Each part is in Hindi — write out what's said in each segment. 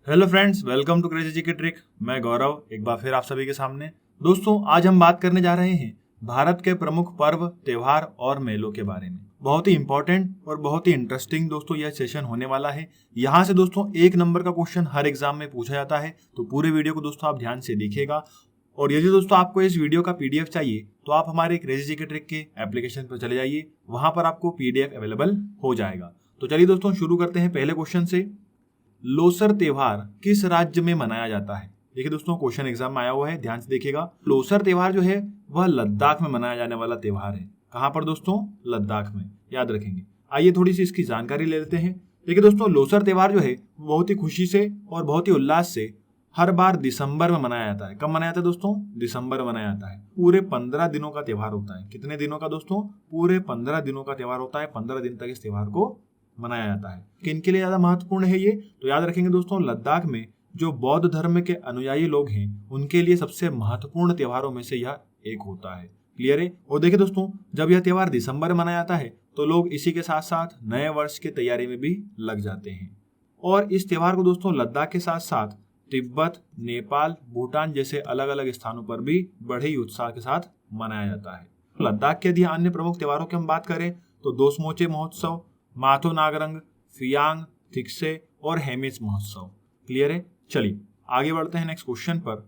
Hello friends, welcome to crazy GK trick. मैं गौरव एक बार फिर आप सभी के सामने। दोस्तों, आज हम बात करने जा रहे हैं भारत के प्रमुख पर्व, त्योहार और मेलों के बारे में। बहुत ही इंपॉर्टेंट और बहुत ही इंटरेस्टिंग दोस्तों यह सेशन होने वाला है। यहाँ से दोस्तों 1 नंबर का क्वेश्चन हर एग्जाम में पूछा जाता है, तो पूरे वीडियो को दोस्तों आप ध्यान से देखिएगा। और यदि दोस्तों आपको इस वीडियो का पीडीएफ चाहिए तो आप हमारे क्रेजी जीके ट्रिक के एप्लीकेशन पर चले जाइए, वहां पर आपको पीडीएफ अवेलेबल हो जाएगा। तो चलिए दोस्तों शुरू करते हैं पहले क्वेश्चन से। लोसर त्योहार किस राज्य में मनाया जाता है? देखिए दोस्तों, क्वेश्चन एग्जाम में आया हुआ है, ध्यान से देखिएगा। लोसर त्योहार जो है वह लद्दाख में मनाया जाने वाला त्योहार है। कहां पर दोस्तों? लद्दाख में, याद रखेंगे। आइए थोड़ी सी इसकी जानकारी ले लेते हैं। देखिए दोस्तों, लोसर त्योहार जो है बहुत ही खुशी से और बहुत ही उल्लास से हर बार दिसंबर में मनाया जाता है। कब मनाया जाता है दोस्तों? दिसंबर में मनाया जाता है। पूरे 15 दिनों का त्योहार होता है। कितने दिनों का दोस्तों? पूरे 15 दिनों का त्योहार होता है। 15 दिन तक इस त्योहार को मनाया जाता है। किनके लिए ज्यादा महत्वपूर्ण है ये? तो याद रखेंगे दोस्तों, लद्दाख में जो बौद्ध धर्म के अनुयायी लोग हैं उनके लिए सबसे महत्वपूर्ण त्योहारों में से यह एक होता है। क्लियर है? और देखिए दोस्तों, जब यह त्योहार दिसंबर में मनाया जाता है तो लोग इसी के साथ साथ नए वर्ष की तैयारी में भी लग जाते हैं। और इस त्योहार को दोस्तों लद्दाख के साथ साथ तिब्बत, नेपाल, भूटान जैसे अलग अलग स्थानों पर भी बड़े ही उत्साह के साथ मनाया जाता है। लद्दाख के यदि अन्य प्रमुख त्योहारों की हम बात करें तो दोसमोचे महोत्सव, माथो नागरंग, फियांग, थिक्से और हेमिस महोत्सव। क्लियर है? चलिए आगे बढ़ते हैं नेक्स्ट क्वेश्चन पर।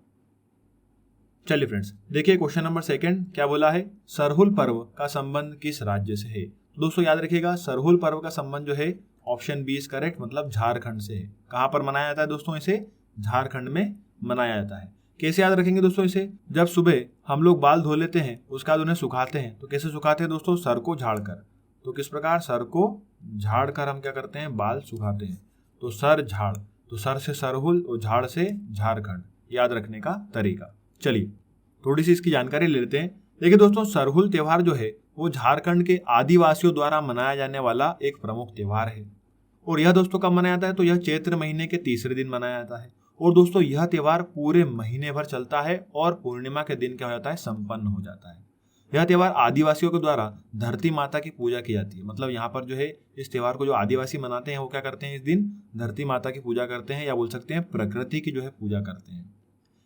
चलिए फ्रेंड्स, देखिए क्वेश्चन नंबर 2 क्या बोला है? सरहुल पर्व का संबंध किस राज्य से है? दोस्तों याद रखिएगा, सरहुल पर्व का संबंध जो है ऑप्शन बी इज करेक्ट, मतलब झारखंड से है। कहां पर मनाया जाता है दोस्तों? इसे झारखंड में मनाया जाता है। कैसे याद रखेंगे दोस्तों इसे? जब सुबह हम लोग बाल धो लेते हैं, उसके बाद उन्हें सुखाते हैं। तो कैसे सुखाते हैं दोस्तों? सर को झाड़कर। तो किस प्रकार? सर को झाड़ कर हम क्या करते हैं? बाल सुखाते हैं। तो सर झाड़, तो सर से सरहुल और झाड़ से झारखंड, याद रखने का तरीका। चलिए थोड़ी सी इसकी जानकारी ले लेते हैं। देखिए दोस्तों, सरहुल त्योहार जो है वो झारखंड के आदिवासियों द्वारा मनाया जाने वाला एक प्रमुख त्योहार है। और यह दोस्तों कब मनाया जाता है? तो यह चैत्र महीने के तीसरे दिन मनाया जाता है। और दोस्तों यह त्योहार पूरे महीने भर चलता है और पूर्णिमा के दिन क्या हो जाता है? संपन्न हो जाता है। यह त्योहार आदिवासियों के द्वारा धरती माता की पूजा की जाती है। मतलब यहाँ पर जो है इस त्योहार को जो आदिवासी मनाते हैं वो क्या करते हैं? इस दिन धरती माता की पूजा करते हैं, या बोल सकते हैं प्रकृति की जो है पूजा करते हैं।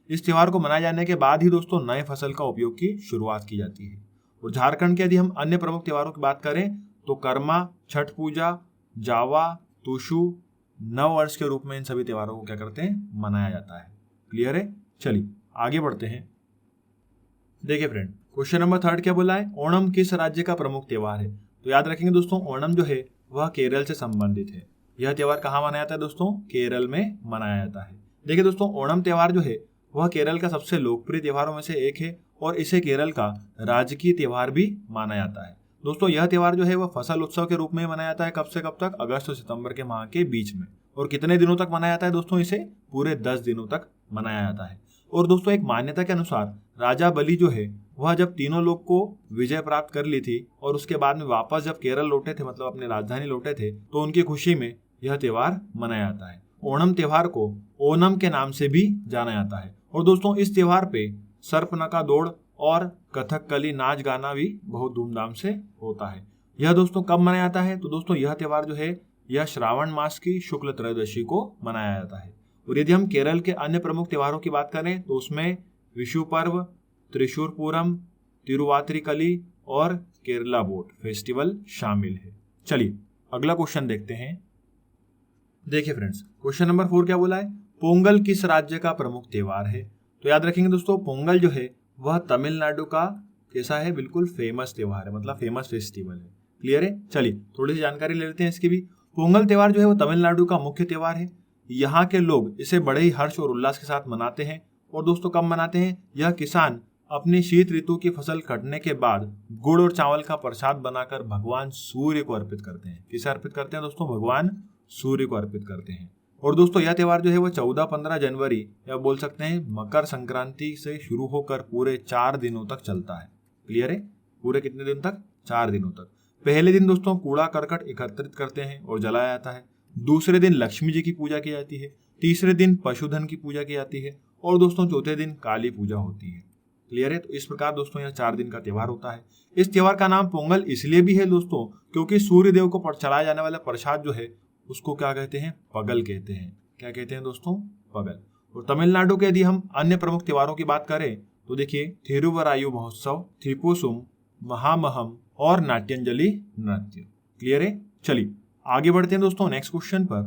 इस त्योहार को मनाए जाने के बाद ही दोस्तों नए फसल का उपयोग की शुरुआत की जाती है। और झारखंड के यदि हम अन्य प्रमुख त्योहारों की बात करें तो कर्मा, छठ पूजा, जावा, तुशु, नव वर्ष के रूप में इन सभी त्योहारों को क्या करते हैं? मनाया जाता है। क्लियर है? चलिए आगे बढ़ते हैं। देखिए फ्रेंड, क्वेश्चन नंबर 3 क्या बोला है? ओणम किस राज्य का प्रमुख त्योहार है? तो याद रखेंगे दोस्तों, ओणम जो है वह केरल से संबंधित है। यह त्योहार कहाँ मनाया जाता है दोस्तों? केरल में मनाया जाता है। देखिए दोस्तों, ओणम त्योहार जो है वह केरल का सबसे लोकप्रिय त्योहारों में से एक है और इसे केरल का राजकीय त्योहार भी माना जाता है। दोस्तों यह त्योहार जो है वह फसल उत्सव के रूप में मनाया जाता है। कब से कब तक? अगस्त और सितंबर के माह के बीच में। और कितने दिनों तक मनाया जाता है दोस्तों? इसे पूरे 10 दिनों तक मनाया जाता है। और दोस्तों एक मान्यता के अनुसार राजा बलि जो है वह जब तीनों लोग को विजय प्राप्त कर ली थी और उसके बाद में वापस जब केरल लौटे थे, मतलब अपनी राजधानी लौटे थे, तो उनकी खुशी में यह त्योहार मनाया जाता है। ओणम त्योहार को ओनम के नाम से भी जाना जाता है। और दोस्तों इस त्योहार पे सर्पनका दौड़ और कथकली नाच गाना भी बहुत धूमधाम से होता है। यह दोस्तों कब मनाया जाता है? तो दोस्तों यह त्योहार जो है यह श्रावण मास की शुक्ल त्रयोदशी को मनाया जाता है। और यदि हम केरल के अन्य प्रमुख त्योहारों की बात करें तो उसमें विशु पर्व, त्रिशूर पूरम, तिरुवातिरिकली और केरला बोट फेस्टिवल शामिल है। चलिए अगला क्वेश्चन देखते हैं। देखिए फ्रेंड्स, क्वेश्चन नंबर 4 क्या बोला है? पोंगल किस राज्य का प्रमुख त्योहार है? तो याद रखेंगे दोस्तों, पोंगल जो है वह तमिलनाडु का कैसा है? बिल्कुल फेमस त्योहार है, मतलब फेमस फेस्टिवल है। क्लियर है? चलिए थोड़ी सी जानकारी ले लेते हैं इसकी भी। पोंगल त्योहार जो है वो तमिलनाडु का मुख्य त्योहार है। यहाँ के लोग इसे बड़े ही हर्ष और उल्लास के साथ मनाते हैं। और दोस्तों कब मनाते हैं? यह किसान अपनी शीत ऋतु की फसल कटने के बाद गुड़ और चावल का प्रसाद बनाकर भगवान सूर्य को अर्पित करते हैं। किसे अर्पित करते हैं दोस्तों? भगवान सूर्य को अर्पित करते हैं। और दोस्तों यह त्योहार जो है वो 14-15 जनवरी या बोल सकते हैं मकर संक्रांति से शुरू होकर पूरे 4 दिनों तक चलता है। क्लियर है? पूरे कितने दिन तक? 4 दिनों तक। पहले दिन दोस्तों कूड़ा करकट एकत्रित करते हैं और जलाया जाता है। दूसरे दिन लक्ष्मी जी की पूजा की जाती है। तीसरे दिन पशुधन की पूजा की जाती है। और दोस्तों चौथे दिन काली पूजा होती है। क्लियर है? तो इस प्रकार दोस्तों यह 4 दिन का त्योहार होता है। इस त्योहार का नाम पोंगल इसलिए भी है दोस्तों क्योंकि सूर्य देव को चढ़ाया जाने वाला प्रसाद जो है उसको क्या कहते हैं? पगल कहते हैं। क्या कहते हैं दोस्तों, पगल। और तमिलनाडु के यदि हम अन्य प्रमुख त्योहारों की बात करें तो देखिए थिरुवरायु महोत्सव, थीपुसुम, महामहम और नाट्यांजलि नृत्य। क्लियर है। चलिए आगे बढ़ते हैं दोस्तों नेक्स्ट क्वेश्चन पर।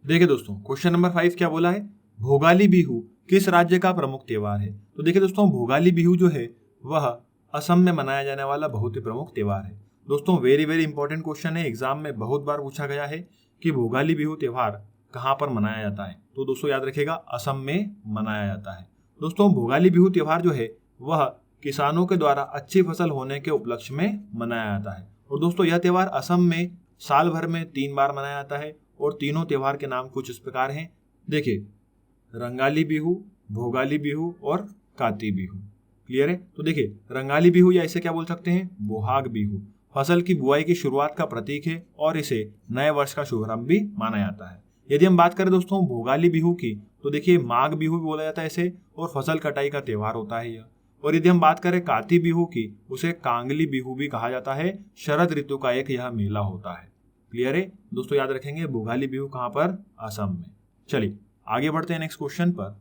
देखिए दोस्तों क्वेश्चन नंबर 5 क्या बोला है, भोगाली बिहू किस राज्य का प्रमुख त्योहार है। तो देखिए दोस्तों भोगाली बिहू जो है वह असम में मनाया जाने वाला बहुत ही प्रमुख त्योहार है। दोस्तों वेरी वेरी इंपॉर्टेंट क्वेश्चन है, एग्जाम में बहुत बार पूछा गया है कि भोगाली बिहू त्योहार कहाँ पर मनाया जाता है। तो दोस्तों याद रखिएगा असम में मनाया जाता है। दोस्तों भोगाली बिहू त्योहार जो है वह किसानों के द्वारा अच्छी फसल होने के उपलक्ष्य में मनाया जाता है। और दोस्तों यह त्योहार असम में साल भर में 3 बार मनाया जाता है और तीनों त्योहार के नाम कुछ इस प्रकार हैं। देखिए रंगाली बिहू, भोगाली बिहू और काती बिहू। क्लियर है। तो देखिए रंगाली बिहू या इसे क्या बोल सकते हैं, बोहाग बिहू, फसल की बुआई की शुरुआत का प्रतीक है और इसे नए वर्ष का शुभारंभ भी माना जाता है। यदि हम बात करें दोस्तों भोगाली बिहू की तो देखिए माघ बिहू भी बोला जाता है इसे, और फसल कटाई का त्योहार होता है यह। और यदि हम बात करें काती बिहू की, उसे कांगली बिहू भी कहा जाता है, शरद ऋतु का एक यह मेला होता है। क्लियर है दोस्तों, याद रखेंगे भोगाली बिहू कहां पर, असम में। चलिए आगे बढ़ते हैं नेक्स्ट क्वेश्चन पर।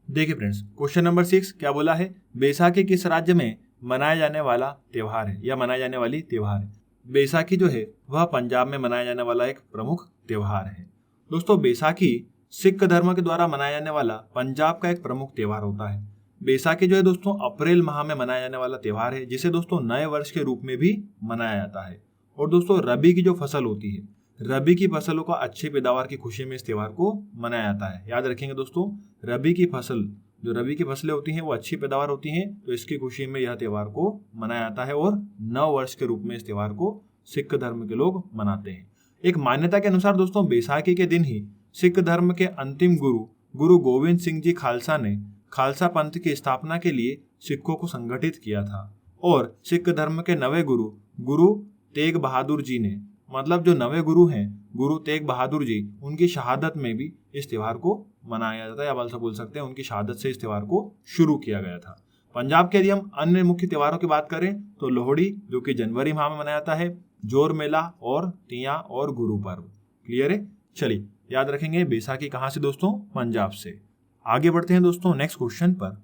देखिए फ्रेंड्स क्वेश्चन नंबर 6 क्या बोला है, बैसाखी किस राज्य में मनाया जाने वाला त्योहार है या मनाई जाने वाली त्योहार है। बैसाखी जो है वह पंजाब में मनाया जाने वाला एक प्रमुख त्योहार है। दोस्तों बैसाखी सिख धर्म के द्वारा मनाया जाने वाला पंजाब का एक प्रमुख त्योहार होता है। बैसाखी जो है दोस्तों अप्रैल माह में मनाया जाने वाला त्योहार है, जिसे दोस्तों नए वर्ष के रूप में भी मनाया जाता है। और दोस्तों रबी की जो फसल होती है, रबी की फसलों का अच्छी पैदावार की खुशी में इस त्योहार को मनाया जाता है। याद रखेंगे दोस्तों रबी की फसल, जो रबी की फसलें होती हैं वो अच्छी पैदावार होती हैं, तो इसकी खुशी में यह त्योहार को मनाया जाता है और नव वर्ष के रूप में इस त्योहार को सिख धर्म के लोग मनाते हैं। एक मान्यता के अनुसार दोस्तों बैसाखी के दिन ही सिख धर्म के अंतिम गुरु गोविंद सिंह जी खालसा ने खालसा पंथ की स्थापना के लिए सिखों को संगठित किया था। और सिख धर्म के नवे गुरु तेग बहादुर जी ने, मतलब जो नवे गुरु हैं गुरु तेग बहादुर जी, उनकी शहादत में भी इस त्योहार को मनाया जाता है, या बोल सकते हैं उनकी शहादत से इस त्योहार को शुरू किया गया था। पंजाब के यदि हम अन्य मुख्य त्योहारों की बात करें तो लोहड़ी जो कि जनवरी माह में मनाया जाता है, जोर मेला और तिया और गुरु पर्व। क्लियर है। चलिए याद रखेंगे बैसाखी कहां से दोस्तों, पंजाब से। आगे बढ़ते हैं दोस्तों नेक्स्ट क्वेश्चन पर।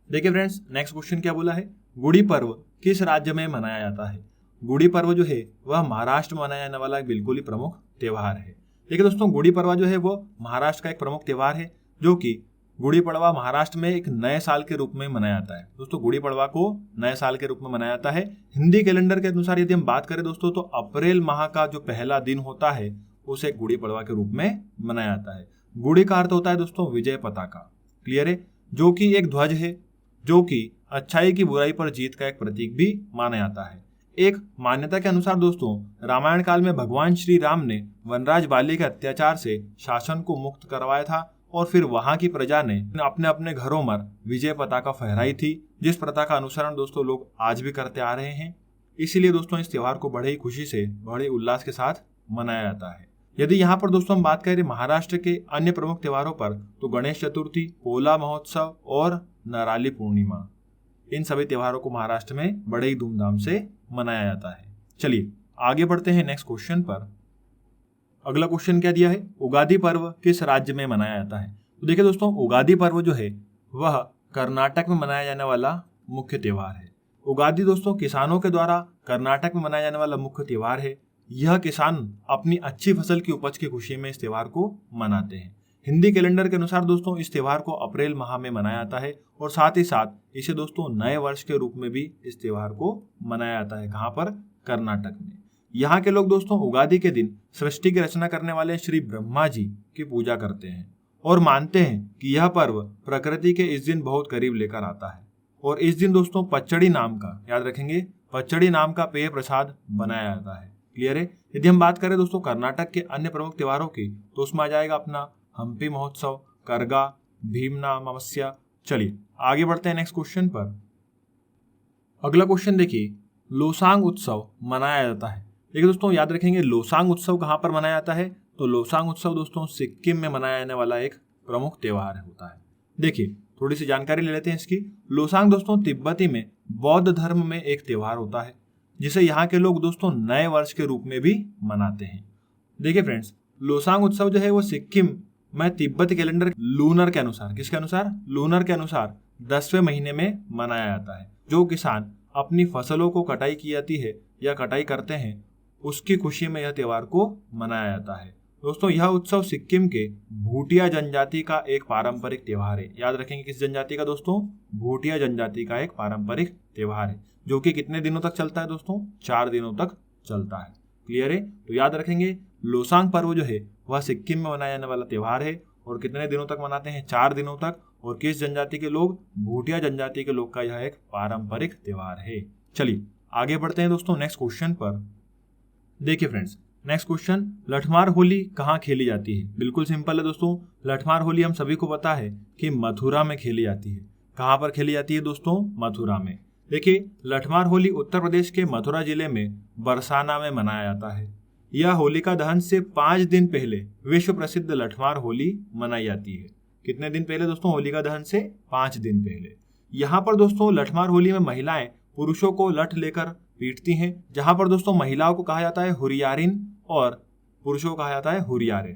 देखिए फ्रेंड्स नेक्स्ट क्वेश्चन क्या बोला है, गुड़ी पर्व किस राज्य में मनाया जाता है। गुड़ी पर्व जो है वह महाराष्ट्र में मनाया जाने वाला एक बिल्कुल ही प्रमुख त्योहार है। देखिए दोस्तों गुड़ी पड़वा जो है वो महाराष्ट्र का एक प्रमुख त्योहार है, जो कि गुड़ी पड़वा महाराष्ट्र में एक नए साल के रूप में मनाया जाता है। दोस्तों गुड़ी पड़वा को नए साल के रूप में मनाया जाता है। हिंदी कैलेंडर के अनुसार यदि हम बात करें दोस्तों तो अप्रैल माह का जो पहला दिन होता है उसे गुड़ी पड़वा के रूप में मनाया जाता है। गुड़ी का अर्थ होता है दोस्तों विजय पताका। क्लियर है। जो कि एक ध्वज है जो कि अच्छाई की बुराई पर जीत का एक प्रतीक भी माना जाता है। एक मान्यता के अनुसार दोस्तों रामायण काल में भगवान श्री राम ने वनराज बाली के अत्याचार से शासन को मुक्त करवाया था और फिर वहां की प्रजा ने अपने अपने घरों पर विजय पताका फहराई थी, जिस प्रथा का अनुसरण दोस्तों लोग आज भी करते आ रहे हैं। इसीलिए दोस्तों इस त्योहार को बड़े ही खुशी से, बड़े उल्लास के साथ मनाया जाता है। यदि यहाँ पर दोस्तों हम बात करें महाराष्ट्र के अन्य प्रमुख त्योहारों पर तो गणेश चतुर्थी, पोला महोत्सव और नराली पूर्णिमा, इन सभी त्योहारों को महाराष्ट्र में बड़े ही धूमधाम से मनाया जाता है। चलिए आगे बढ़ते हैं नेक्स्ट क्वेश्चन पर। अगला क्वेश्चन क्या दिया है, उगादी पर्व किस राज्य में मनाया जाता है। तो देखिए दोस्तों उगादी पर्व जो है वह कर्नाटक में मनाया जाने वाला मुख्य त्योहार है। उगादी दोस्तों किसानों के द्वारा कर्नाटक में मनाया जाने वाला मुख्य त्योहार है। यह किसान अपनी अच्छी फसल की उपज की खुशी में इस त्योहार को मनाते हैं। हिंदी कैलेंडर के अनुसार दोस्तों इस त्योहार को अप्रैल माह में मनाया जाता है और साथ ही साथ इसे दोस्तों नए वर्ष के रूप में भी इस त्योहार को मनाया जाता है। कहाँ पर, कर्नाटक में। यहाँ के लोग दोस्तों उगादी के दिन सृष्टि की रचना करने वाले श्री ब्रह्मा जी की पूजा करते हैं और मानते हैं कि यह पर्व प्रकृति के इस दिन बहुत करीब लेकर आता है। और इस दिन दोस्तों पचड़ी नाम का, याद रखेंगे, पचड़ी नाम का पेय प्रसाद बनाया जाता है। क्लियर है। यदि हम बात करें दोस्तों कर्नाटक के अन्य प्रमुख त्योहारों की तो उसमें आ जाएगा अपना हम्पी महोत्सव, करगा, भीमना अमावस्या। चलिए आगे बढ़ते हैं नेक्स्ट क्वेश्चन पर। अगला क्वेश्चन देखिए, लोसांग उत्सव मनाया जाता है। देखिए दोस्तों याद रखेंगे लोसांग उत्सव कहाँ पर मनाया जाता है, तो लोसांग उत्सव दोस्तों सिक्किम में मनाया जाने वाला एक प्रमुख त्योहार होता है। देखिए थोड़ी सी जानकारी ले लेते हैं इसकी। लोसांग दोस्तों तिब्बती में बौद्ध धर्म में एक त्योहार होता है जिसे यहाँ के लोग दोस्तों नए वर्ष के रूप में भी मनाते हैं। देखिए फ्रेंड्स लोसांग उत्सव जो है वो सिक्किम में तिब्बत कैलेंडर लूनर के अनुसार, किसके अनुसार? लूनर के अनुसार 10वें महीने में मनाया जाता है। जो किसान अपनी फसलों को कटाई की जाती है या कटाई करते हैं उसकी खुशी में यह त्योहार को मनाया जाता है। दोस्तों यह उत्सव सिक्किम के भूटिया जनजाति का एक पारंपरिक त्योहार है। याद रखेंगे किस जनजाति का दोस्तों? भूटिया जनजाति का एक पारंपरिक त्योहार है, जो कि कितने दिनों तक चलता है दोस्तों? 4 दिनों तक चलता है। क्लियर है? तो याद रखेंगे लोसांग पर्व जो है वह सिक्किम में मनाया जाने वाला त्योहार है और कितने दिनों तक मनाते हैं? 4 दिनों तक। और किस जनजाति के लोग? भूटिया जनजाति के लोग का यह एक पारंपरिक त्योहार है। चलिए आगे बढ़ते हैं दोस्तों नेक्स्ट क्वेश्चन पर। देखिए friends, next question, Lathmar Holi कहाँ खेली जाती है? बिल्कुल सिंपल है दोस्तों, लठमार होली हम सभी को पता है कि मथुरा में खेली जाती है। कहाँ पर खेली जाती है दोस्तों? मथुरा में। देखिए लठमार होली उत्तर प्रदेश के मथुरा जिले में बरसाना में मनाया जाता है। यह होलिका दहन से 5 दिन पहले विश्व प्रसिद्ध लठमार होली मनाई जाती है। कितने दिन पहले दोस्तों? होलिका दहन से 5 दिन पहले। यहाँ पर दोस्तों लठमार होली में महिलाएं पुरुषों को लठ लेकर पीटती हैं। जहां पर दोस्तों महिलाओं को कहा जाता है हुरियारिन और पुरुषों को कहा जाता है हुरियारे।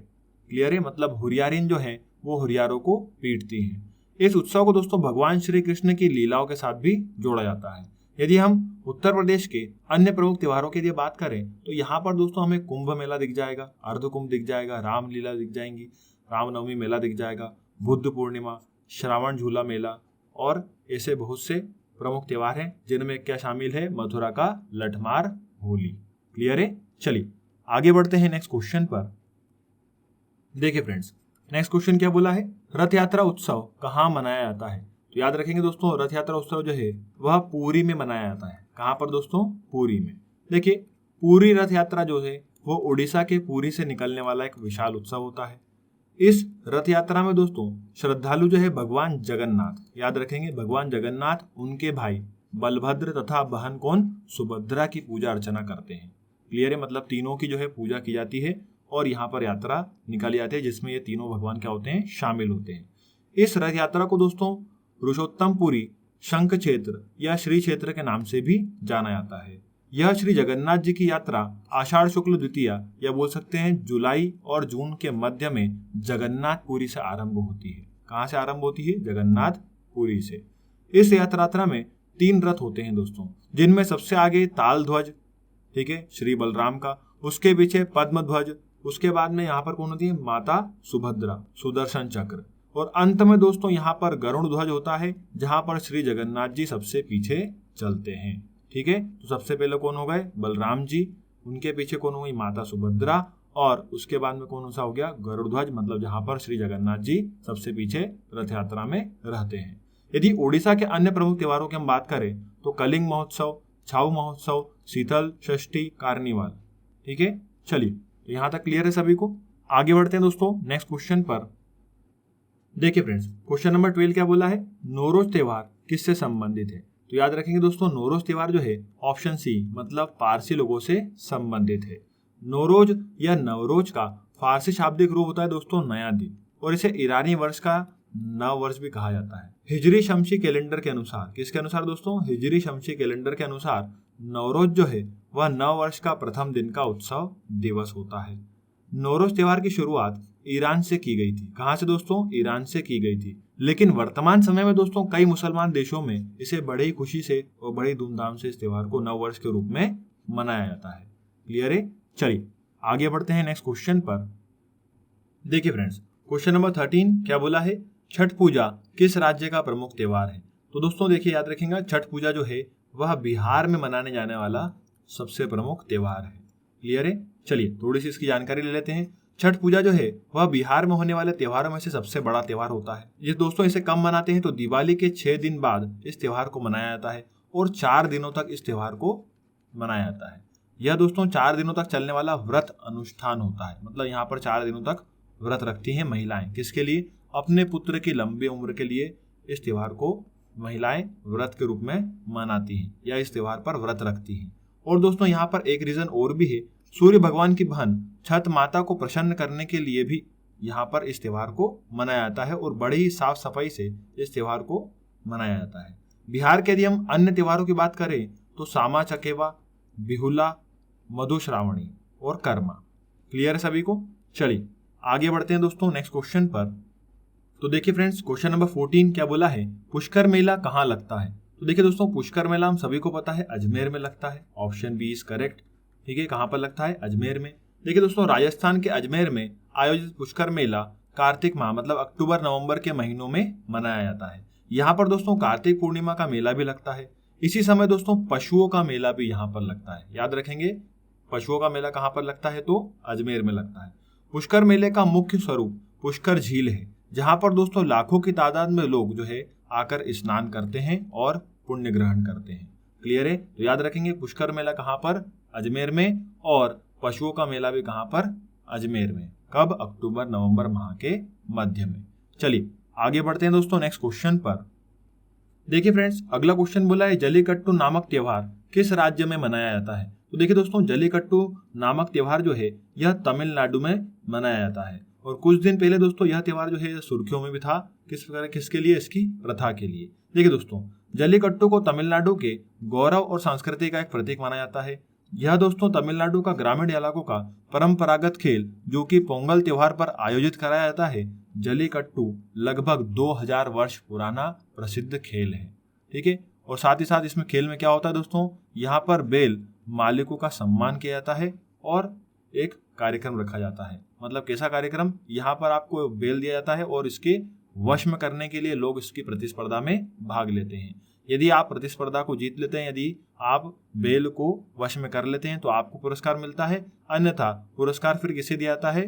क्लियर है? मतलब हुरियारिन जो है वो हुरियारों को पीटती हैं। इस उत्सव को दोस्तों भगवान श्री कृष्ण की लीलाओं के साथ भी जोड़ा जाता है। यदि हम उत्तर प्रदेश के अन्य प्रमुख त्योहारों की यदि बात करें तो यहाँ पर दोस्तों हमें कुंभ मेला दिख जाएगा, अर्ध कुंभ दिख जाएगा, रामलीला दिख जाएंगी, रामनवमी मेला दिख जाएगा, बुद्ध पूर्णिमा, श्रावण झूला मेला और ऐसे बहुत से प्रमुख त्योहार हैं जिनमें क्या शामिल है? मथुरा का लठमार होली। क्लियर है? चलिए आगे बढ़ते हैं नेक्स्ट क्वेश्चन पर। देखिए फ्रेंड्स, नेक्स्ट क्वेश्चन क्या बोला है? रथ यात्रा उत्सव कहाँ मनाया जाता है? तो याद रखेंगे दोस्तों रथ यात्रा उत्सव जो है वह पुरी में मनाया जाता है। कहाँ पर दोस्तों? पुरी में। देखिए पुरी रथ यात्रा जो है वो उड़ीसा के पुरी से निकलने वाला एक विशाल उत्सव होता है। इस रथ यात्रा में दोस्तों श्रद्धालु जो है भगवान जगन्नाथ, याद रखेंगे भगवान जगन्नाथ, उनके भाई बलभद्र तथा बहन कौन? सुभद्रा की पूजा अर्चना करते हैं। क्लियर है? मतलब तीनों की जो है पूजा की जाती है और यहाँ पर यात्रा निकाली जाती है जिसमें ये तीनों भगवान क्या होते हैं? शामिल होते हैं। इस रथ यात्रा को दोस्तों पुरुषोत्तमपुरी शंख क्षेत्र या श्री क्षेत्र के नाम से भी जाना जाता है। यह श्री जगन्नाथ जी की यात्रा आषाढ़ शुक्ल द्वितीया या बोल सकते हैं जुलाई और जून के मध्य में जगन्नाथपुरी से आरंभ होती है। कहाँ से आरंभ होती है? जगन्नाथपुरी से। इस यात्रा में 3 रथ होते हैं दोस्तों, जिनमें सबसे आगे ताल ध्वज, ठीक है, श्री बलराम का, उसके पीछे पद्म ध्वज, उसके बाद में यहाँ पर कौन होती है? माता सुभद्रा, सुदर्शन चक्र, और अंत में दोस्तों यहाँ पर गरुड़ ध्वज होता है जहां पर श्री जगन्नाथ जी सबसे पीछे चलते हैं। ठीक है, तो सबसे पहले कौन हो गए? बलराम जी, उनके पीछे कौन हो गई? माता सुभद्रा, और उसके बाद में कौन सा हो गया? गरुड़ ध्वज, मतलब जहां पर श्री जगन्नाथ जी सबसे पीछे रथ यात्रा में रहते हैं। यदि ओडिशा के अन्य प्रमुख त्योहारों की हम बात करें तो कलिंग महोत्सव, छाऊ महोत्सव, शीतल षष्ठी, कार्निवाल। ठीक है, चलिए तो यहाँ तक क्लियर है सभी को। आगे बढ़ते हैं दोस्तों नेक्स्ट क्वेश्चन पर। देखिए फ्रेंड्स, क्वेश्चन नंबर 12 क्या बोला है? नौरोज त्योहार किससे संबंधित है? तो याद रखेंगे दोस्तों नौरोज त्योहार जो है ऑप्शन सी मतलब पारसी लोगों से संबंधित है। नौरोज या नवरोज का फारसी शाब्दिक रूप होता है दोस्तों नया दिन, और इसे ईरानी वर्ष का नव वर्ष भी कहा जाता है। हिजरी शमसी कैलेंडर के अनुसार, किसके अनुसार दोस्तों? हिजरी शमसी कैलेंडर के अनुसार नवरोज जो है वह नव वर्ष का प्रथम दिन का उत्सव दिवस होता है। नौरोज त्योहार की शुरुआत ईरान से की गई थी। कहां से दोस्तों? ईरान से की गई थी, लेकिन वर्तमान समय में दोस्तों कई मुसलमान देशों में इसे बड़ी ही खुशी से और बड़ी धूमधाम से इस त्योहार को नव वर्ष के रूप में मनाया जाता है। क्लियर है? चलिए आगे बढ़ते हैं नेक्स्ट क्वेश्चन पर। देखिए फ्रेंड्स, क्वेश्चन नंबर 13 क्या बोला है? छठ पूजा किस राज्य का प्रमुख त्योहार है? तो दोस्तों देखिए याद रखेंगे छठ पूजा जो है वह बिहार में मनाने जाने वाला सबसे प्रमुख त्योहार है। क्लियर है? चलिए थोड़ी सी इसकी जानकारी ले लेते हैं। छठ पूजा जो है वह बिहार में होने वाले त्योहारों में से सबसे बड़ा त्योहार होता है। ये दोस्तों इसे कम मनाते हैं तो दिवाली के 6 दिन बाद इस त्योहार को मनाया जाता है और 4 दिनों तक इस त्योहार को मनाया जाता है। यह दोस्तों 4 दिनों तक चलने वाला व्रत अनुष्ठान होता है। मतलब यहाँ पर 4 दिनों तक व्रत रखती हैं महिलाएं। किसके लिए? अपने पुत्र की लंबी उम्र के लिए इस त्योहार को महिलाएं व्रत के रूप में मनाती हैं या इस त्योहार पर व्रत रखती हैं। और दोस्तों यहाँ पर एक रीजन और भी है, सूर्य भगवान की बहन छठ माता को प्रसन्न करने के लिए भी यहाँ पर इस त्योहार को मनाया जाता है और बड़ी ही साफ सफाई से इस त्योहार को मनाया जाता है। बिहार के यदि हम अन्य त्योहारों की बात करें तो सामा चकेवा, बिहुला, मधुश्रावणी और कर्मा। क्लियर है सभी को? चलिए आगे बढ़ते हैं दोस्तों नेक्स्ट क्वेश्चन पर। तो देखिए फ्रेंड्स, क्वेश्चन नंबर 14 क्या बोला है, पुष्कर मेला कहाँ लगता है। तो देखिए दोस्तों, पुष्कर मेला हम सभी को पता है अजमेर में लगता है। Option B is correct. ठीक है, कहाँ पर लगता है, अजमेर में। देखिए दोस्तों, राजस्थान के अजमेर में आयोजित पुष्कर मेला कार्तिक माह मतलब अक्टूबर नवंबर के महीनों में मनाया जाता है। यहाँ पर दोस्तों कार्तिक पूर्णिमा का मेला भी लगता है। इसी समय दोस्तों पशुओं का मेला भी यहाँ पर लगता है। याद रखेंगे, पशुओं का मेला कहाँ पर लगता है, तो अजमेर में लगता है। पुष्कर मेले का मुख्य स्वरूप पुष्कर झील है, जहां पर दोस्तों लाखों की तादाद में लोग जो है आकर स्नान करते हैं और पुण्य ग्रहण करते हैं। क्लियर है, तो याद रखेंगे पुष्कर मेला कहाँ पर, अजमेर में, और पशुओं का मेला भी कहाँ पर, अजमेर में। कब, अक्टूबर नवंबर माह के मध्य में। चलिए आगे बढ़ते हैं दोस्तों नेक्स्ट क्वेश्चन पर। देखिए फ्रेंड्स, अगला क्वेश्चन बोला है जल्लीकट्टू नामक त्योहार किस राज्य में मनाया जाता है। तो देखिए दोस्तों, जल्लीकट्टू नामक त्योहार जो है यह तमिलनाडु में मनाया जाता है। और कुछ दिन पहले दोस्तों यह त्योहार जो है सुर्खियों में भी था। किसके लिए, इसकी प्रथा के लिए। देखिए दोस्तों, जल्लीकट्टू को तमिलनाडु के गौरव और संस्कृति का एक प्रतीक माना जाता है। यह दोस्तों तमिलनाडु का ग्रामीण इलाकों का परंपरागत खेल जो कि पोंगल त्योहार पर आयोजित कराया जाता है। जल्लीकट्टू लगभग 2000 वर्ष पुराना प्रसिद्ध खेल है। ठीक है, और साथ ही साथ इसमें खेल में क्या होता है दोस्तों, यहाँ पर बैल मालिकों का सम्मान किया जाता है और एक कार्यक्रम रखा जाता है। मतलब कैसा कार्यक्रम, यहाँ पर आपको बैल दिया जाता है और इसके वश में करने के लिए लोग इसकी प्रतिस्पर्धा में भाग लेते हैं। यदि आप प्रतिस्पर्धा को जीत लेते हैं, यदि आप बैल को वश में कर लेते हैं तो आपको पुरस्कार मिलता है, अन्यथा पुरस्कार फिर किसे दिया जाता है,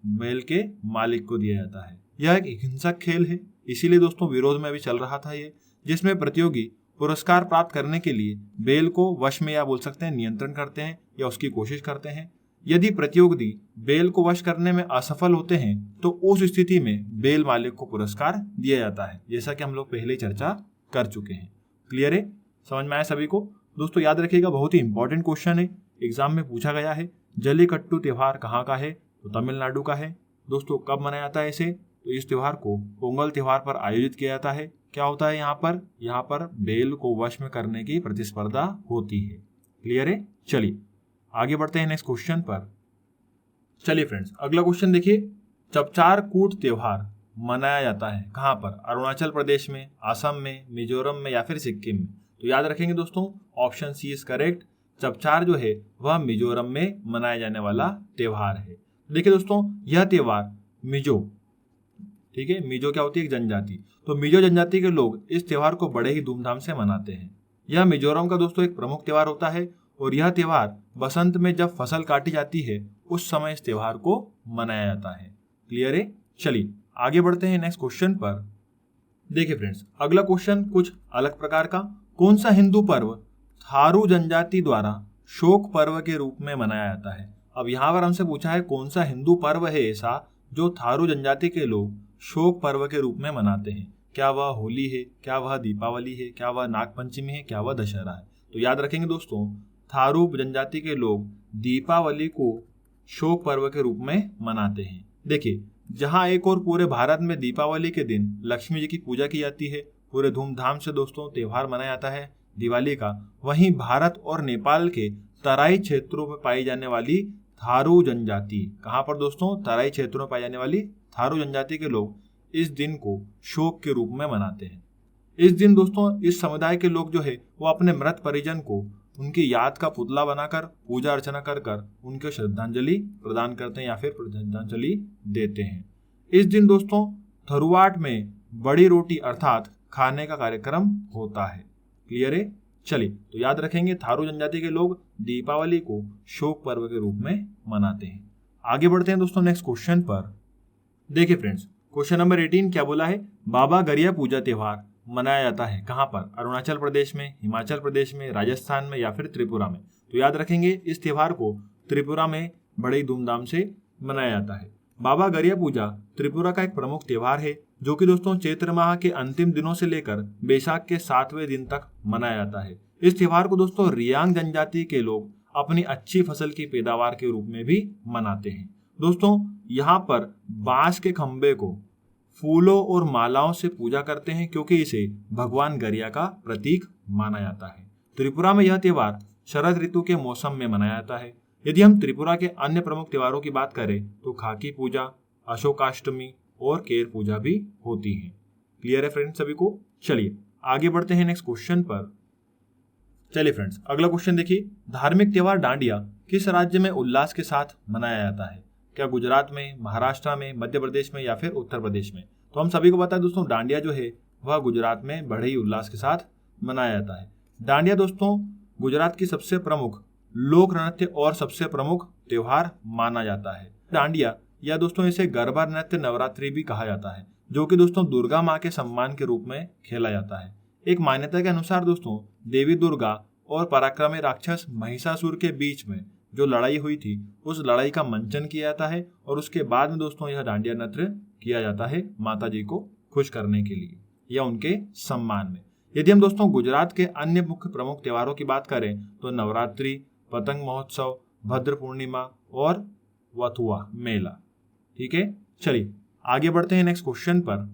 बैल के मालिक को दिया जाता है। यह एक हिंसक खेल है, इसीलिए दोस्तों विरोध में अभी चल रहा था ये, जिसमें प्रतियोगी पुरस्कार प्राप्त करने के लिए बैल को वश में या बोल सकते हैं नियंत्रण करते हैं या उसकी कोशिश करते हैं। यदि प्रतियोगी बैल को वश करने में असफल होते हैं तो उस स्थिति में बैल मालिक को पुरस्कार दिया जाता है, जैसा कि हम लोग पहले चर्चा कर चुके हैं। क्लियर है, समझ में आया सभी को। दोस्तों याद रखिएगा, बहुत ही इंपॉर्टेंट क्वेश्चन है, एग्जाम में पूछा गया है। जल्लीकट्टू त्योहार कहाँ का है, तो तमिलनाडु का है। दोस्तों कब मनाया जाता है इसे, तो इस त्योहार को पोंगल त्योहार पर आयोजित किया जाता है। क्या होता है यहाँ पर बैल को वश में करने की प्रतिस्पर्धा होती है। क्लियर है, चलिए आगे बढ़ते हैं नेक्स्ट क्वेश्चन पर। चलिए फ्रेंड्स, अगला क्वेश्चन देखिए, चपचार कूट त्योहार मनाया जाता है कहाँ पर, अरुणाचल प्रदेश में, असम में, मिजोरम में या फिर सिक्किम में। तो याद रखेंगे दोस्तों, ऑप्शन सी इज करेक्ट। चपचार जो है वह मिजोरम में मनाया जाने वाला त्योहार है। देखिए दोस्तों, यह त्योहार मिजो, ठीक है, मिजो क्या होती है, एक जनजाति, तो मिजो जनजाति के लोग इस त्योहार को बड़े ही धूमधाम से मनाते हैं। यह मिजोरम का दोस्तों एक प्रमुख त्योहार होता है और यह त्योहार बसंत में जब फसल काटी जाती है उस समय इस त्योहार को मनाया जाता है। क्लियर है, चलिए आगे बढ़ते हैं नेक्स्ट क्वेश्चन पर। देखिए फ्रेंड्स, अगला क्वेश्चन कुछ अलग प्रकार का, कौन सा हिंदू पर्व थारू जनजाति द्वारा शोक पर्व के रूप में मनाया जाता है। अब यहाँ पर हमसे पूछा है कौन सा हिंदू पर्व है ऐसा जो थारू जनजाति के लोग शोक पर्व के रूप में मनाते हैं। क्या वह होली है, क्या वह दीपावली है, क्या वह नागपंचमी है, क्या वह दशहरा है। तो याद रखेंगे दोस्तों, थारू जनजाति के लोग दीपावली को शोक पर्व के रूप में मनाते हैं। देखिए, जहां एक और पूरे भारत में दीपावली के दिन लक्ष्मी जी की पूजा की जाती है, पूरे धूमधाम से दोस्तों त्योहार मनाया जाता है दिवाली का, वहीं भारत और नेपाल के तराई क्षेत्रों में पाई जाने वाली थारू जनजाति, कहां पर दोस्तों, तराई क्षेत्रों में पाई जाने वाली थारू जनजाति के लोग इस दिन को शोक के रूप में मनाते हैं। इस दिन दोस्तों इस समुदाय के लोग जो है वो अपने मृत परिजन को उनकी याद का पुतला बनाकर पूजा अर्चना कर उनको श्रद्धांजलि प्रदान करते हैं या फिर श्रद्धांजलि देते हैं। इस दिन दोस्तों थरुआट में बड़ी रोटी अर्थात खाने का कार्यक्रम होता है। क्लियर है, चलिए तो याद रखेंगे थारू जनजाति के लोग दीपावली को शोक पर्व के रूप में मनाते हैं। आगे बढ़ते हैं दोस्तों नेक्स्ट क्वेश्चन पर। देखिए फ्रेंड्स, क्वेश्चन नंबर 18 क्या बोला है, बाबा गरिया पूजा त्योहार मनाया जाता है कहां पर, अरुणाचल प्रदेश में, हिमाचल प्रदेश में, राजस्थान में या फिर त्रिपुरा में। तो याद रखेंगे इस त्योहार को त्रिपुरा में बड़े धूमधाम से मनाया जाता है। बाबा गरिया पूजा त्रिपुरा का एक प्रमुख त्योहार है जो कि दोस्तों चैत्र माह के अंतिम दिनों से लेकर बैसाख के 7वें दिन तक मनाया जाता है। इस त्योहार को दोस्तों रियांग जनजाति के लोग अपनी अच्छी फसल की पैदावार के रूप में भी मनाते हैं। दोस्तों यहाँ पर बांस के खंबे को फूलों और मालाओं से पूजा करते हैं क्योंकि इसे भगवान गरिया का प्रतीक माना जाता है। त्रिपुरा में यह त्योहार शरद ऋतु के मौसम में मनाया जाता है। यदि हम त्रिपुरा के अन्य प्रमुख त्योहारों की बात करें तो खाकी पूजा, अशोकाष्टमी और केर पूजा भी होती है। क्लियर है फ्रेंड्स सभी को? चलिए आगे बढ़ते हैं नेक्स्ट क्वेश्चन पर। चलिए फ्रेंड्स, अगला क्वेश्चन देखिए, धार्मिक त्योहार डांडिया किस राज्य में उल्लास के साथ मनाया जाता है? क्या गुजरात में, महाराष्ट्र में, मध्य प्रदेश में या फिर उत्तर प्रदेश में? तो हम सभी को पता है दोस्तों, डांडिया जो है वह गुजरात में बड़े ही उल्लास के साथ मनाया जाता है। डांडिया दोस्तों गुजरात की सबसे प्रमुख लोक नृत्य और सबसे प्रमुख त्योहार माना जाता है। डांडिया या दोस्तों इसे गरबा नृत्य नवरात्रि भी कहा जाता है, जो कि दोस्तों दुर्गा माँ के सम्मान के रूप में खेला जाता है। एक मान्यता के अनुसार दोस्तों देवी दुर्गा और पराक्रमी राक्षस महिषासुर के बीच में जो लड़ाई हुई थी, उस लड़ाई का मंचन किया जाता है और उसके बाद में दोस्तों यह डांडिया नृत्य किया जाता है माता जी को खुश करने के लिए या उनके सम्मान में। यदि हम दोस्तों गुजरात के अन्य मुख्य प्रमुख त्योहारों की बात करें तो नवरात्रि, पतंग महोत्सव, भद्र पूर्णिमा और वथुआ मेला। ठीक है, चलिए आगे बढ़ते हैं नेक्स्ट क्वेश्चन पर।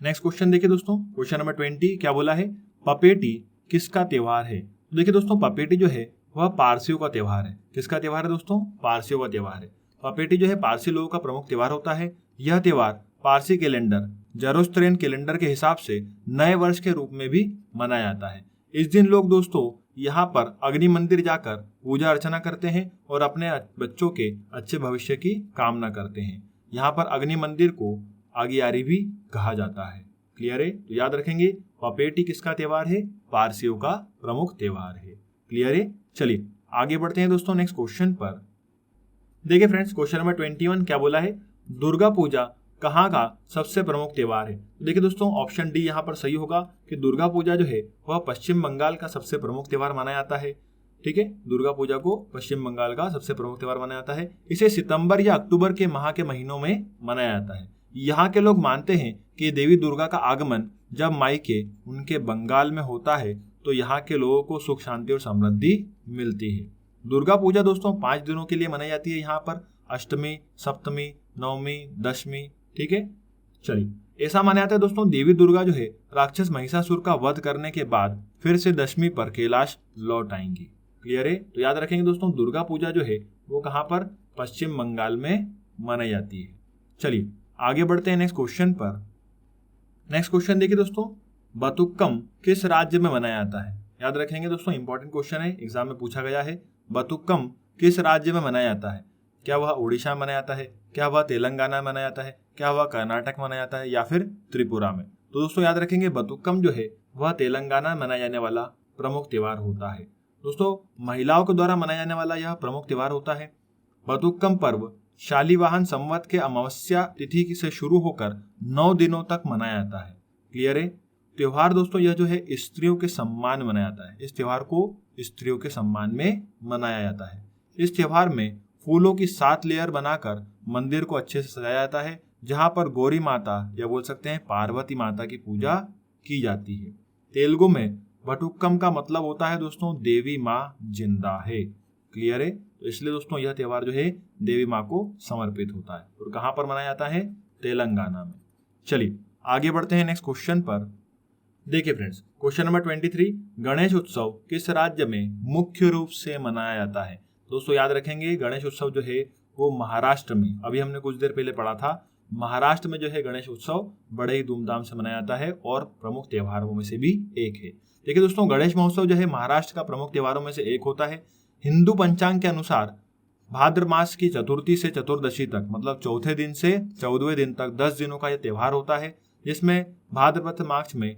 नेक्स्ट क्वेश्चन देखिए दोस्तों, क्वेश्चन नंबर 20 क्या बोला है? पपेटी किसका त्योहार है? तो देखिए दोस्तों, पपेटी जो है वह पारसियों का त्योहार है। किसका त्योहार है दोस्तों? पारसियों का त्योहार है। पपेटी जो है पारसी लोगों का प्रमुख त्योहार होता है। यह त्योहार पारसी कैलेंडर जरोस्त्रेन कैलेंडर के हिसाब से नए वर्ष के रूप में भी मनाया जाता है। इस दिन लोग दोस्तों यहाँ पर अग्नि मंदिर जाकर पूजा अर्चना करते हैं और अपने बच्चों के अच्छे भविष्य की कामना करते हैं। यहाँ पर अग्नि मंदिर को आगियारी भी कहा जाता है। क्लियर है? तो याद रखेंगे, पपेटी किसका त्योहार है? पारसियों का प्रमुख त्योहार है। क्लियर है? चलिए आगे बढ़ते हैं दोस्तों नेक्स्ट क्वेश्चन पर। देखिए फ्रेंड्स, क्वेश्चन नंबर 21 क्या बोला है? दुर्गा पूजा कहाँ का सबसे प्रमुख त्योहार है? तो देखिए दोस्तों, ऑप्शन डी यहाँ पर सही होगा कि दुर्गा पूजा जो है वह पश्चिम बंगाल का सबसे प्रमुख त्योहार माना जाता है। ठीक है, दुर्गा पूजा को पश्चिम बंगाल का सबसे प्रमुख त्योहार माना जाता है। इसे सितंबर या अक्टूबर के माह के महीनों में मनाया जाता है। यहाँ के लोग मानते हैं कि देवी दुर्गा का आगमन जब मायके उनके बंगाल में होता है तो यहाँ के लोगों को सुख शांति और समृद्धि मिलती है। दुर्गा पूजा दोस्तों 5 दिनों के लिए मनाई जाती है। यहाँ पर अष्टमी, सप्तमी, नवमी, दशमी। ठीक है, चलिए ऐसा माना जाता है दोस्तों देवी दुर्गा जो है राक्षस महिषासुर का वध करने के बाद फिर से दशमी पर कैलाश लौट आएंगी। क्लियर है? तो याद रखेंगे दोस्तों, दुर्गा पूजा जो है वो कहाँ पर? पश्चिम बंगाल में मनाई जाती है। चलिए आगे बढ़ते हैं नेक्स्ट क्वेश्चन पर। नेक्स्ट क्वेश्चन देखिए दोस्तों, बतुक्कम किस राज्य में मनाया जाता है? याद रखेंगे दोस्तों, इंपॉर्टेंट क्वेश्चन है, एग्जाम में पूछा गया है। बतुक्कम किस राज्य में मनाया जाता है? क्या वह उड़ीसा में मनाया जाता है? क्या वह तेलंगाना में मनाया जाता है? क्या वह कर्नाटक में मनाया जाता है या फिर त्रिपुरा में? तो दोस्तों याद रखेंगे, बतुक्कम जो है वह तेलंगाना में मनाया जाने वाला प्रमुख त्योहार होता है। दोस्तों महिलाओं के द्वारा मनाया जाने वाला यह प्रमुख त्योहार होता है। बतुक्कम पर्व शालिवाहन संवत के अमावस्या तिथि से शुरू होकर 9 दिनों तक मनाया जाता है। क्लियर है? त्योहार दोस्तों यह जो है स्त्रियों के सम्मान मनाया जाता है। इस त्योहार को स्त्रियों के सम्मान में मनाया जाता है। इस त्योहार में फूलों की 7 लेयर बनाकर मंदिर को अच्छे से सजाया जाता है, जहां पर गौरी माता या बोल सकते हैं पार्वती माता की पूजा की जाती है। तेलुगु में बटुक्कम का मतलब होता है दोस्तों देवी माँ जिंदा है। क्लियर है? तो इसलिए दोस्तों यह त्योहार जो है देवी माँ को समर्पित होता है और कहाँ पर मनाया जाता है? तेलंगाना में। चलिए आगे बढ़ते हैं नेक्स्ट क्वेश्चन पर। देखिए फ्रेंड्स, क्वेश्चन नंबर 23, गणेश उत्सव किस राज्य में मुख्य रूप से मनाया जाता है? दोस्तों याद रखेंगे, गणेश उत्सव जो है वो महाराष्ट्र में, अभी हमने कुछ देर पहले पढ़ा था, महाराष्ट्र में जो है गणेश उत्सव बड़े ही धूमधाम से मनाया जाता है और प्रमुख त्योहारों में से भी एक है। देखिए दोस्तों, गणेश महोत्सव जो है महाराष्ट्र का प्रमुख त्योहारों में से एक होता है। हिंदू पंचांग के अनुसार भाद्र मास की चतुर्थी से चतुर्दशी तक, मतलब चौथे दिन से 14वें दिन तक 10 दिनों का यह त्योहार होता है, जिसमें भाद्रपद मास में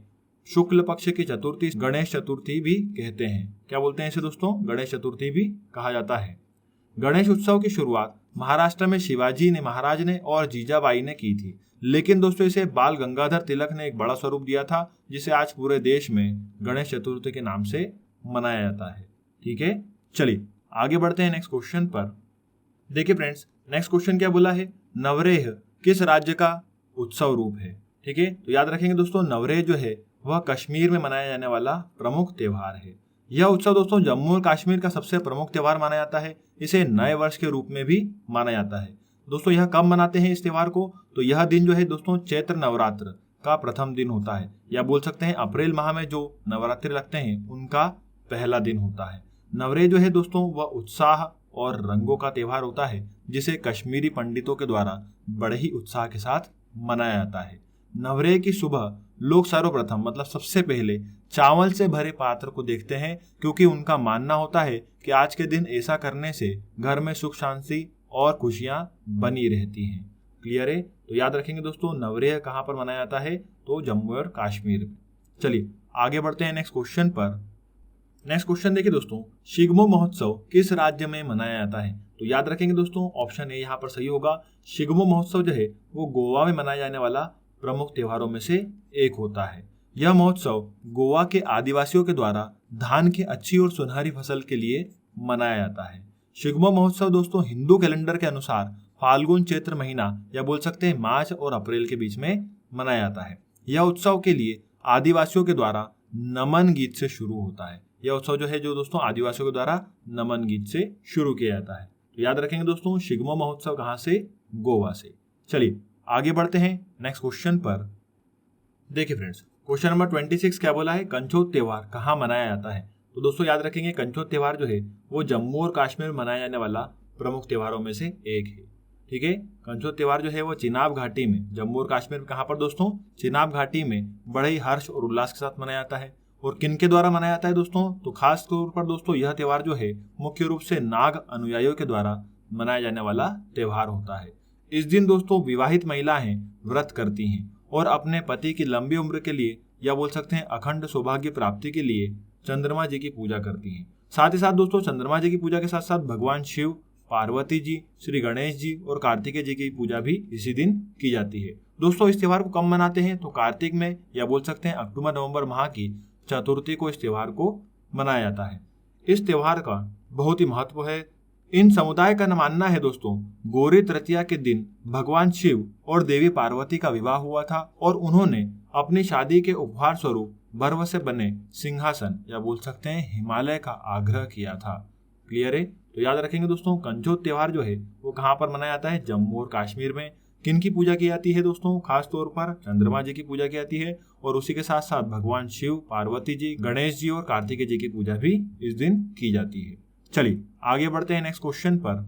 शुक्ल पक्ष की चतुर्थी गणेश चतुर्थी भी कहते हैं। क्या बोलते हैं इसे दोस्तों? गणेश चतुर्थी भी कहा जाता है। गणेश उत्सव की शुरुआत महाराष्ट्र में शिवाजी ने महाराज ने और जीजाबाई ने की थी, लेकिन दोस्तों इसे बाल गंगाधर तिलक ने एक बड़ा स्वरूप दिया था, जिसे आज पूरे देश में गणेश चतुर्थी के नाम से मनाया जाता है। ठीक है, चलिए आगे बढ़ते हैं नेक्स्ट क्वेश्चन पर। देखिए फ्रेंड्स, नेक्स्ट क्वेश्चन क्या बोला है? नवरेह किस राज्य का उत्सव रूप है? ठीक है, तो याद रखेंगे दोस्तों, नवरेह जो है वह कश्मीर में मनाया जाने वाला प्रमुख त्योहार है। यह उत्सव दोस्तों जम्मू और कश्मीर का सबसे प्रमुख त्योहार माना जाता है। इसे नए वर्ष के रूप में भी माना जाता है। दोस्तों यह कब मनाते हैं इस त्योहार को? तो यह दिन जो है दोस्तों चैत्र नवरात्र का प्रथम दिन होता है, या बोल सकते हैं अप्रैल माह में जो नवरात्रि लगते हैं उनका पहला दिन होता है। नवरेह जो है दोस्तों वह उत्साह और रंगों का त्योहार होता है, जिसे कश्मीरी पंडितों के द्वारा बड़े ही उत्साह के साथ मनाया जाता है। नवरेह की सुबह लोग सर्वप्रथम मतलब सबसे पहले चावल से भरे पात्र को देखते हैं, क्योंकि उनका मानना होता है कि आज के दिन ऐसा करने से घर में सुख शांति और खुशियां बनी रहती हैं। क्लियर है? तो याद रखेंगे दोस्तों, नवरेह कहाँ पर मनाया जाता है? तो जम्मू और कश्मीर में। चलिए आगे बढ़ते हैं नेक्स्ट क्वेश्चन पर। नेक्स्ट क्वेश्चन देखिए दोस्तों, शिग्मो महोत्सव किस राज्य में मनाया जाता है? तो याद रखेंगे दोस्तों, ऑप्शन ए यहाँ पर सही होगा। शिग्मो महोत्सव जो है वो गोवा में मनाया जाने वाला प्रमुख त्योहारों में से एक होता है। यह महोत्सव गोवा के आदिवासियों के द्वारा धान की अच्छी और सुनहरी फसल के लिए मनाया जाता है। शिग्मो महोत्सव दोस्तों हिंदू कैलेंडर के अनुसार फाल्गुन चैत्र महीना या बोल सकते हैं मार्च और अप्रैल के बीच में मनाया जाता है। यह उत्सव के लिए आदिवासियों के द्वारा नमन गीत से शुरू होता है। यह उत्सव जो है जो दोस्तों आदिवासियों के द्वारा नमन गीत से शुरू किया जाता है। तो याद रखेंगे दोस्तों, शिग्मो महोत्सव कहाँ से? गोवा से। चलिए आगे बढ़ते हैं नेक्स्ट क्वेश्चन पर। देखिए फ्रेंड्स, क्वेश्चन नंबर 26 क्या बोला है? कंचोत त्योहार कहाँ मनाया जाता है? तो दोस्तों याद रखेंगे, कंचोत त्योहार जो है वो जम्मू और कश्मीर में मनाया जाने वाला प्रमुख त्योहारों में से एक है। ठीक है, कंचोत त्योहार जो है वो चिनाब घाटी में, जम्मू और कश्मीर में कहाँ पर दोस्तों? चिनाब घाटी में बड़े ही हर्ष और उल्लास के साथ मनाया जाता है। और किन के द्वारा मनाया जाता है दोस्तों? तो खास तौर पर दोस्तों यह त्योहार जो है मुख्य रूप से नाग अनुयायियों के द्वारा मनाया जाने वाला त्योहार होता है। इस दिन दोस्तों विवाहित महिलाएं व्रत करती हैं और अपने पति की लंबी उम्र के लिए या बोल सकते हैं अखंड सौभाग्य प्राप्ति के लिए चंद्रमा जी की पूजा करती हैं। साथ ही साथ दोस्तों चंद्रमा जी की पूजा के साथ साथ भगवान शिव, पार्वती जी, श्री गणेश जी और कार्तिकेय जी की पूजा भी इसी दिन की जाती है। दोस्तों इस त्योहार को कब मनाते हैं? तो कार्तिक में या बोल सकते हैं अक्टूबर नवंबर माह की चतुर्थी को इस त्योहार को मनाया जाता है। इस त्योहार का बहुत ही महत्व है। इन समुदाय का मानना है दोस्तों, गौरी तृतीया के दिन भगवान शिव और देवी पार्वती का विवाह हुआ था और उन्होंने अपनी शादी के उपहार स्वरूप बर्फ से बने सिंहासन या बोल सकते हैं हिमालय का आग्रह किया था। क्लियर है? तो याद रखेंगे दोस्तों, कंचोत त्योहार जो है वो कहाँ पर मनाया जाता है? जम्मू और कश्मीर में। किन की पूजा की जाती है दोस्तों? खास तौर पर चंद्रमा जी की पूजा की जाती है और उसी के साथ साथ भगवान शिव, पार्वती जी, गणेश जी और कार्तिकेय जी की पूजा भी इस दिन की जाती है। चलिए आगे बढ़ते हैं नेक्स्ट क्वेश्चन पर।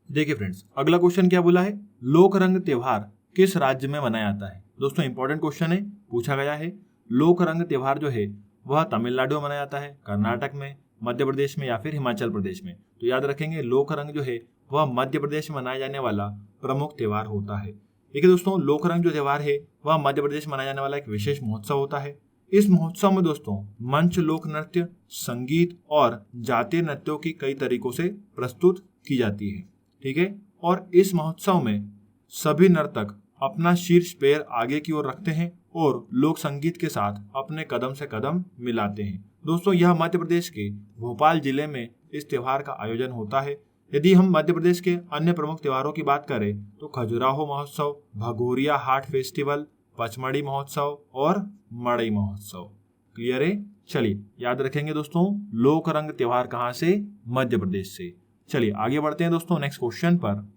देखिए फ्रेंड्स, अगला क्वेश्चन क्या बोला है? लोक रंग त्योहार किस राज्य में मनाया जाता है? दोस्तों इंपॉर्टेंट क्वेश्चन है, पूछा गया है। लोक रंग त्योहार जो है वह तमिलनाडु में मनाया जाता है, कर्नाटक में, मध्य प्रदेश में या फिर हिमाचल प्रदेश में। तो याद रखेंगे, लोक रंग जो है वह मध्य प्रदेश में मनाया जाने वाला प्रमुख त्योहार होता है। देखिए दोस्तों, लोक रंग जो त्योहार है वह मध्य प्रदेश में मनाया जाने वाला एक विशेष महोत्सव होता है। इस महोत्सव में दोस्तों मंच लोक नृत्य, संगीत और जातीय नृत्यों की कई तरीकों से प्रस्तुत की जाती है। ठीक है, और इस महोत्सव में सभी नर्तक अपना शीर्ष पैर आगे की ओर रखते हैं और लोक संगीत के साथ अपने कदम से कदम मिलाते हैं। दोस्तों यह मध्य प्रदेश के भोपाल जिले में इस त्योहार का आयोजन होता है। यदि हम मध्य प्रदेश के अन्य प्रमुख त्योहारों की बात करें तो खजुराहो महोत्सव, भगोरिया हाट फेस्टिवल, पचमढ़ी महोत्सव और मड़ई महोत्सव। क्लियर है? चलिए याद रखेंगे दोस्तों, लोक रंग त्योहार कहाँ से? मध्य प्रदेश से। चलिए आगे बढ़ते हैं दोस्तों नेक्स्ट क्वेश्चन पर।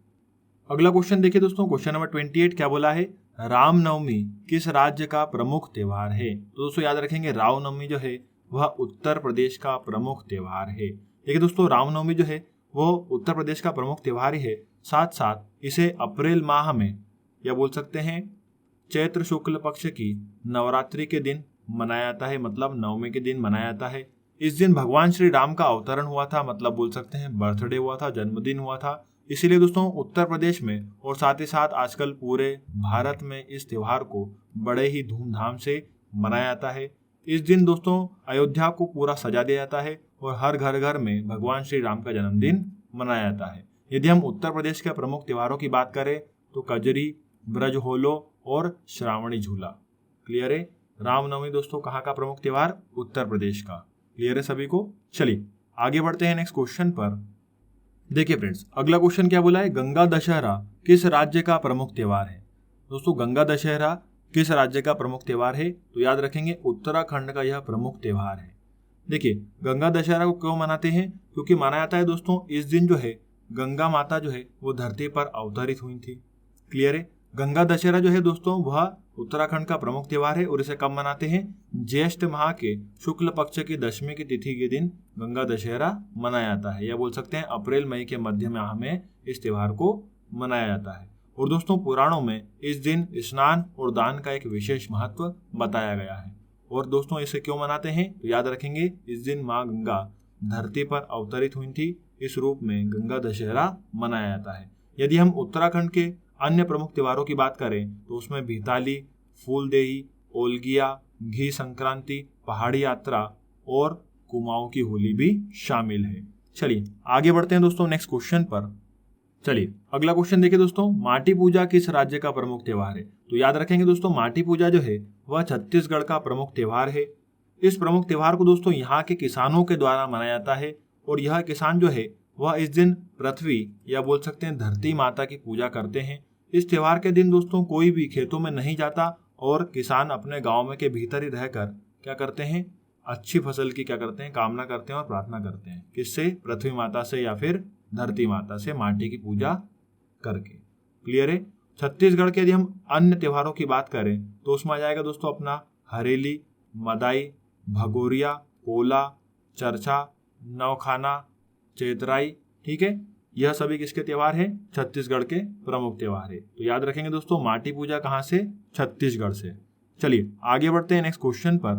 अगला क्वेश्चन देखिए दोस्तों, क्वेश्चन नंबर 28 क्या बोला है? रामनवमी किस राज्य का प्रमुख त्योहार है? तो दोस्तों याद रखेंगे, रामनवमी जो है वह उत्तर प्रदेश का प्रमुख त्योहार है। देखिए दोस्तों, रामनवमी जो है वो उत्तर प्रदेश का प्रमुख त्योहार ही है। साथ साथ इसे अप्रैल माह में या बोल सकते हैं चैत्र शुक्ल पक्ष की नवरात्रि के दिन मनाया जाता है, मतलब नवमी के दिन मनाया जाता है। इस दिन भगवान श्री राम का अवतरण हुआ था, मतलब बोल सकते हैं बर्थडे हुआ था, जन्मदिन हुआ था। इसीलिए दोस्तों उत्तर प्रदेश में और साथ ही साथ आजकल पूरे भारत में इस त्योहार को बड़े ही धूमधाम से मनाया जाता है। इस दिन दोस्तों अयोध्या को पूरा सजा दिया जाता है और हर घर घर में भगवान श्री राम का जन्मदिन मनाया जाता है। यदि हम उत्तर प्रदेश के प्रमुख त्योहारों की बात करें तो कजरी, ब्रज होलो और श्रावणी झूला। क्लियर है? रामनवमी दोस्तों कहाँ का प्रमुख त्योहार? उत्तर प्रदेश का। क्लियर है सभी को? चलिए आगे बढ़ते हैं नेक्स्ट क्वेश्चन पर। देखिए फ्रेंड्स, अगला क्वेश्चन क्या बोला है? गंगा दशहरा किस राज्य का प्रमुख त्योहार है? दोस्तों गंगा दशहरा किस राज्य का प्रमुख त्योहार है? तो याद रखेंगे, उत्तराखंड का यह प्रमुख त्योहार है। देखिए गंगा दशहरा को क्यों मनाते हैं? क्योंकि माना जाता है दोस्तों इस दिन जो है गंगा माता जो है वो धरती पर अवतरित हुई थी। क्लियर है? गंगा दशहरा जो है दोस्तों वह उत्तराखंड का प्रमुख त्योहार है और इसे कब मनाते हैं? ज्येष्ठ माह के शुक्ल पक्ष की दशमी की तिथि के दिन गंगा दशहरा मनाया जाता है, या बोल सकते हैं अप्रैल मई के मध्य माह में इस त्योहार को मनाया जाता है। और दोस्तों पुराणों में इस दिन स्नान और दान का एक विशेष महत्व बताया गया है। और दोस्तों इसे क्यों मनाते हैं? तो याद रखेंगे, इस दिन माँ गंगा धरती पर अवतरित हुई थी, इस रूप में गंगा दशहरा मनाया जाता है। यदि हम उत्तराखंड के अन्य प्रमुख त्योहारों की बात करें तो उसमें भीताली, फूलदेही, ओलगिया, घी संक्रांति, पहाड़ी यात्रा और कुमाऊं की होली भी शामिल है। चलिए आगे बढ़ते हैं दोस्तों नेक्स्ट क्वेश्चन पर। चलिए अगला क्वेश्चन देखिए दोस्तों, माटी पूजा किस राज्य का प्रमुख त्योहार है? तो याद रखेंगे दोस्तों, माटी पूजा जो है वह छत्तीसगढ़ का प्रमुख त्योहार है। इस प्रमुख त्योहार को दोस्तों यहाँ के किसानों के द्वारा मनाया जाता है और यह किसान जो है वह इस दिन पृथ्वी या बोल सकते हैं धरती माता की पूजा करते हैं। इस त्योहार के दिन दोस्तों कोई भी खेतों में नहीं जाता और किसान अपने गांव में के भीतर ही रहकर क्या करते हैं? अच्छी फसल की क्या करते हैं? कामना करते हैं और प्रार्थना करते हैं। किससे? पृथ्वी माता से या फिर धरती माता से माटी की पूजा करके। क्लियर है? छत्तीसगढ़ के यदि हम अन्य त्योहारों की बात करें तो उसमें आ जाएगा दोस्तों अपना हरेली, मदाई, भगोरिया, पोला, चरछा, नौखाना, चेतराई। ठीक है, यह सभी किसके त्योहार है? छत्तीसगढ़ के प्रमुख त्योहार है। तो याद रखेंगे दोस्तों माटी पूजा कहाँ से? छत्तीसगढ़ से। चलिए आगे बढ़ते हैं नेक्स्ट क्वेश्चन पर।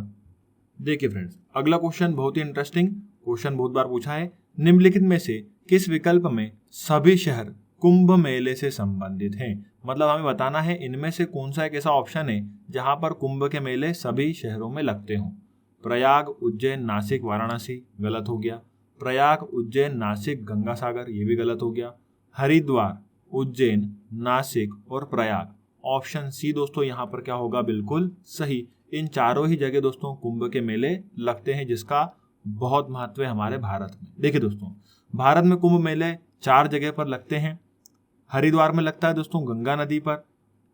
देखिए फ्रेंड्स, अगला क्वेश्चन बहुत ही इंटरेस्टिंग क्वेश्चन, बहुत बार पूछा है। निम्नलिखित में से किस विकल्प में सभी शहर कुंभ मेले से संबंधित हैं? मतलब हमें बताना है इनमें से कौन सा एक ऐसा ऑप्शन है जहां पर कुंभ के मेले सभी शहरों में लगते हों। प्रयाग, उज्जैन, नासिक, वाराणसी, गलत हो गया। प्रयाग, उज्जैन, नासिक, गंगा सागर, ये भी गलत हो गया। हरिद्वार, उज्जैन, नासिक और प्रयाग, ऑप्शन सी दोस्तों यहाँ पर क्या होगा? बिल्कुल सही। इन चारों ही जगह दोस्तों कुंभ के मेले लगते हैं, जिसका बहुत महत्व है हमारे भारत में। देखिए दोस्तों, भारत में कुंभ मेले 4 जगह पर लगते हैं। हरिद्वार में लगता है दोस्तों गंगा नदी पर,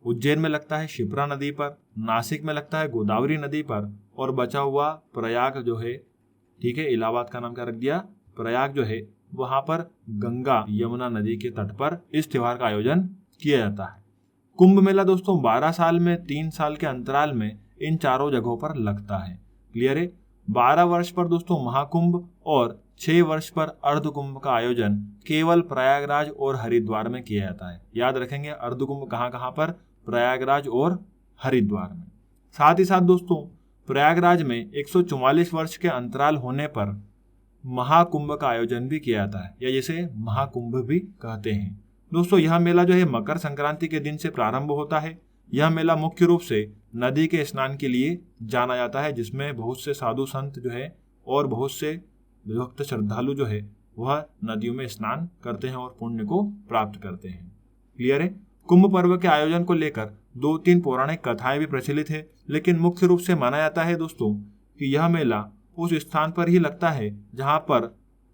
उज्जैन में लगता है शिप्रा नदी पर, नासिक में लगता है गोदावरी नदी पर, और बचा हुआ प्रयाग जो है, ठीक है, इलाहाबाद का नाम क्या रख दिया? प्रयाग जो है वहां पर गंगा यमुना नदी के तट पर इस त्योहार का आयोजन किया जाता है। कुंभ मेला दोस्तों 12 साल में 3 साल के अंतराल में इन चारों जगहों पर लगता है। क्लियर है? 12 वर्ष पर दोस्तों महाकुंभ और 6 वर्ष पर अर्धकुंभ का आयोजन केवल प्रयागराज और हरिद्वार में किया जाता है। याद रखेंगे अर्धकुंभ कहाँ कहाँ पर? प्रयागराज और हरिद्वार में। साथ ही साथ दोस्तों प्रयागराज में 144 वर्ष के अंतराल होने पर महाकुंभ का आयोजन भी किया जाता है, या जिसे महाकुंभ भी कहते हैं। दोस्तों यह मेला जो है मकर संक्रांति के दिन से प्रारंभ होता है। यह मेला मुख्य रूप से नदी के स्नान के लिए जाना जाता है, जिसमें बहुत से साधु संत जो है और बहुत से भक्त श्रद्धालु जो है वह नदियों में स्नान करते हैं और पुण्य को प्राप्त करते हैं। क्लियर है? कुंभ पर्व के आयोजन को लेकर 2-3 पौराणिक कथाएं भी प्रचलित है, लेकिन मुख्य रूप से माना जाता है दोस्तों कि यह मेला उस स्थान पर ही लगता है जहां पर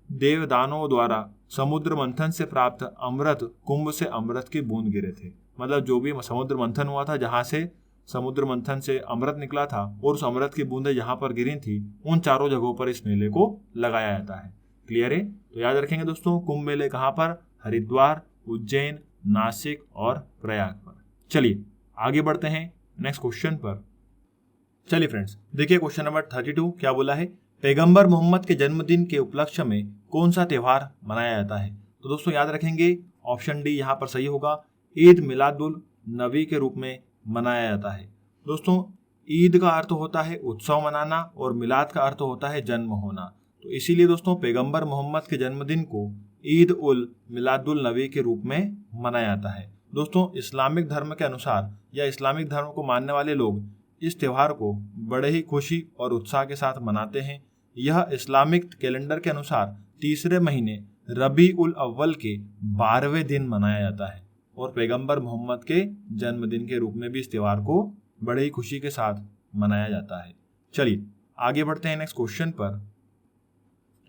देवदानों द्वारा समुद्र मंथन से प्राप्त अमृत कुंभ से अमृत की बूंद गिरे थे। मतलब जो भी समुद्र मंथन हुआ था, जहां से समुद्र मंथन से अमृत निकला था और उस अमृत की बूंदें जहां पर गिरी थी, उन चारों जगहों पर इस मेले को लगाया जाता है। क्लियर है? तो याद रखेंगे दोस्तों कुंभ मेले कहाँ पर? हरिद्वार, उज्जैन, नासिक और प्रयाग पर। चलिए आगे बढ़ते हैं नेक्स्ट क्वेश्चन पर। चलिए फ्रेंड्स, देखिए क्वेश्चन नंबर 32 क्या बोला है? पैगंबर मोहम्मद के जन्मदिन के उपलक्ष्य में कौन सा त्योहार मनाया जाता है? तो दोस्तों याद रखेंगे ऑप्शन डी यहाँ पर सही होगा। ईद मिलादुल नबी के रूप में मनाया जाता है। दोस्तों ईद का अर्थ होता है उत्सव मनाना और मिलाद का अर्थ होता है जन्म होना। तो इसीलिए दोस्तों पैगंबर मोहम्मद के जन्मदिन को ईद उल मिलादुल नबी के रूप में मनाया जाता है। दोस्तों इस्लामिक धर्म के अनुसार या इस्लामिक धर्म को मानने वाले लोग इस त्योहार को बड़े ही खुशी और उत्साह के साथ मनाते हैं। यह इस्लामिक कैलेंडर के अनुसार तीसरे महीने रबी उल अव्वल के 12वें दिन मनाया जाता है और पैगंबर मोहम्मद के जन्मदिन के रूप में भी इस त्योहार को बड़े ही खुशी के साथ मनाया जाता है। चलिए आगे बढ़ते हैं नेक्स्ट क्वेश्चन पर।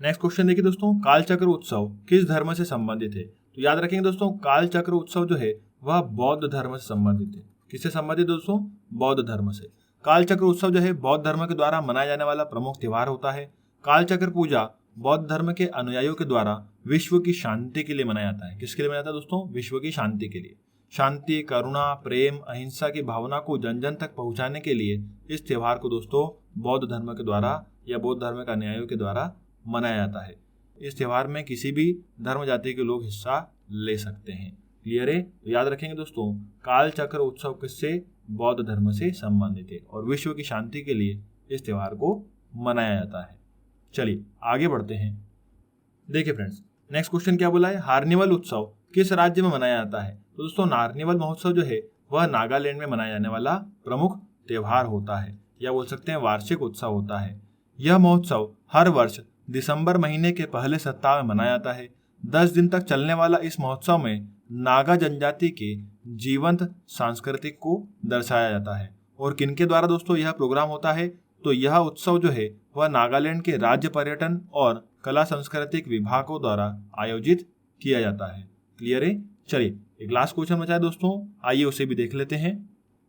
नेक्स्ट क्वेश्चन देखिए दोस्तों, कालचक्र उत्सव किस धर्म से संबंधित है? तो याद रखेंगे दोस्तों कालचक्र उत्सव जो है वह बौद्ध धर्म से संबंधित है। किससे संबंधित दोस्तों? बौद्ध धर्म से। कालचक्र उत्सव जो है बौद्ध धर्म के द्वारा मनाया जाने वाला प्रमुख त्योहार होता है। कालचक्र पूजा बौद्ध धर्म के अनुयायियों के द्वारा विश्व की शांति के लिए मनाया जाता है। किसके लिए मनाया जाता है दोस्तों? विश्व की शांति के लिए। शांति, करुणा, प्रेम, अहिंसा की भावना को जन जन तक पहुंचाने के लिए इस त्योहार को दोस्तों बौद्ध धर्म के द्वारा या बौद्ध धर्म के अनुयायियों के द्वारा मनाया जाता है। इस त्योहार में किसी भी धर्म जाति के लोग हिस्सा ले सकते हैं। क्लियर है? तो याद रखेंगे दोस्तों, काल चक्र उत्सव किससे? बौद्ध धर्म से संबंधित है और विश्व की शांति के लिए इस त्योहार को मनाया जाता है। चलिए आगे बढ़ते हैं। देखिए फ्रेंड्स, नेक्स्ट क्वेश्चन क्या बोला है, हार्निवल उत्सव किस राज्य में मनाया जाता है? तो दोस्तों हार्निवल महोत्सव जो है वह नागालैंड में मनाया जाने वाला प्रमुख त्योहार होता है या बोल सकते हैं वार्षिक उत्सव होता है। यह महोत्सव हर वर्ष दिसंबर महीने के पहले सप्ताह में मनाया जाता है। 10 दिन तक चलने वाला इस महोत्सव में नागा जनजाति के जीवंत सांस्कृतिक को दर्शाया जाता है। और किनके द्वारा दोस्तों यह प्रोग्राम होता है? तो यह उत्सव जो है वह नागालैंड के राज्य पर्यटन और कला सांस्कृतिक विभागों द्वारा आयोजित किया जाता है। क्लियर है? चलिए एक लास्ट क्वेश्चन बचा है दोस्तों, आइए उसे भी देख लेते हैं।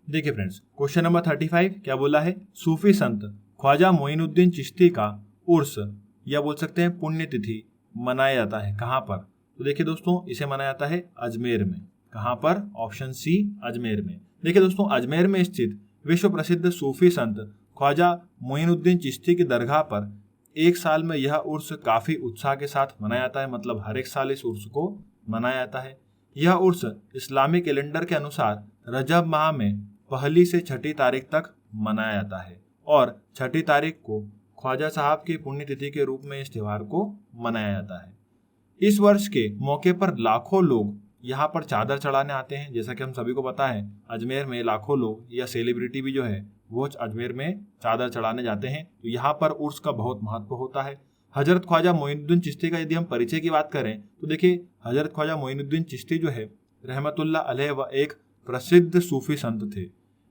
देखिए फ्रेंड्स, क्वेश्चन नंबर 35 क्या बोला है, सूफी संत ख्वाजा मोइनुद्दीन चिश्ती का उर्स या बोल सकते हैं पुण्यतिथि मनाया जाता है कहाँ पर? तो देखिए दोस्तों, इसे मनाया जाता है अजमेर में। कहाँ पर? ऑप्शन सी, अजमेर में। देखिए दोस्तों, अजमेर में स्थित विश्व प्रसिद्ध सूफी संत ख्वाजा मोइनुद्दीन चिश्ती की दरगाह पर एक साल में यह उर्स काफी उत्साह के साथ मनाया जाता है। मतलब हर एक साल इस उर्स को मनाया जाता है। यह उर्स इस्लामी कैलेंडर के अनुसार रजब माह में 1 से 6 तारीख तक मनाया जाता है और 6 तारीख को ख्वाजा साहब की पुण्यतिथि के रूप में इस त्योहार को मनाया जाता है। इस वर्ष के मौके पर लाखों लोग यहाँ पर चादर चढ़ाने आते हैं। जैसा कि हम सभी को पता है, अजमेर में लाखों लोग या सेलिब्रिटी भी जो है वो अजमेर में चादर चढ़ाने जाते हैं। तो यहाँ पर उर्स का बहुत महत्व होता है। हजरत ख्वाजा मोइनुद्दीन चिश्ती का यदि हम परिचय की बात करें तो देखिए, हजरत ख्वाजा मोइनुद्दीन चिश्ती जो है रहमतुल्लाह अलैह वह एक प्रसिद्ध सूफी संत थे।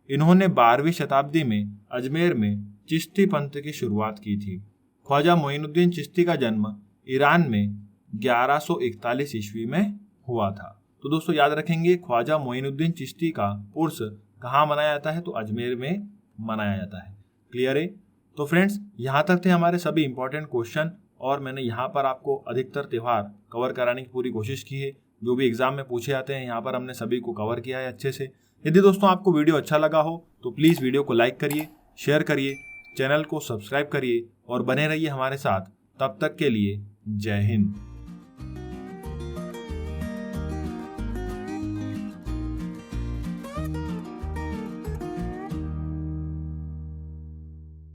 इन्होंने 12वीं शताब्दी में अजमेर में चिश्ती पंथ की शुरुआत की थी। ख्वाजा मोइनुद्दीन चिश्ती का जन्म ईरान में 1141 ईस्वी में हुआ था। तो दोस्तों याद रखेंगे, ख्वाजा मोइनुद्दीन चिश्ती का उर्स कहाँ मनाया जाता है? तो अजमेर में मनाया जाता है। क्लियर है? तो फ्रेंड्स, यहाँ तक थे हमारे सभी इंपॉर्टेंट क्वेश्चन और मैंने यहाँ पर आपको अधिकतर त्योहार कवर कराने की पूरी कोशिश की है। जो भी एग्जाम में पूछे जाते हैं यहाँ पर हमने सभी को कवर किया है अच्छे से। यदि दोस्तों आपको वीडियो अच्छा लगा हो तो प्लीज़ वीडियो को लाइक करिए, शेयर करिए, चैनल को सब्सक्राइब करिए और बने रहिए हमारे साथ। तब तक के लिए जय हिंद।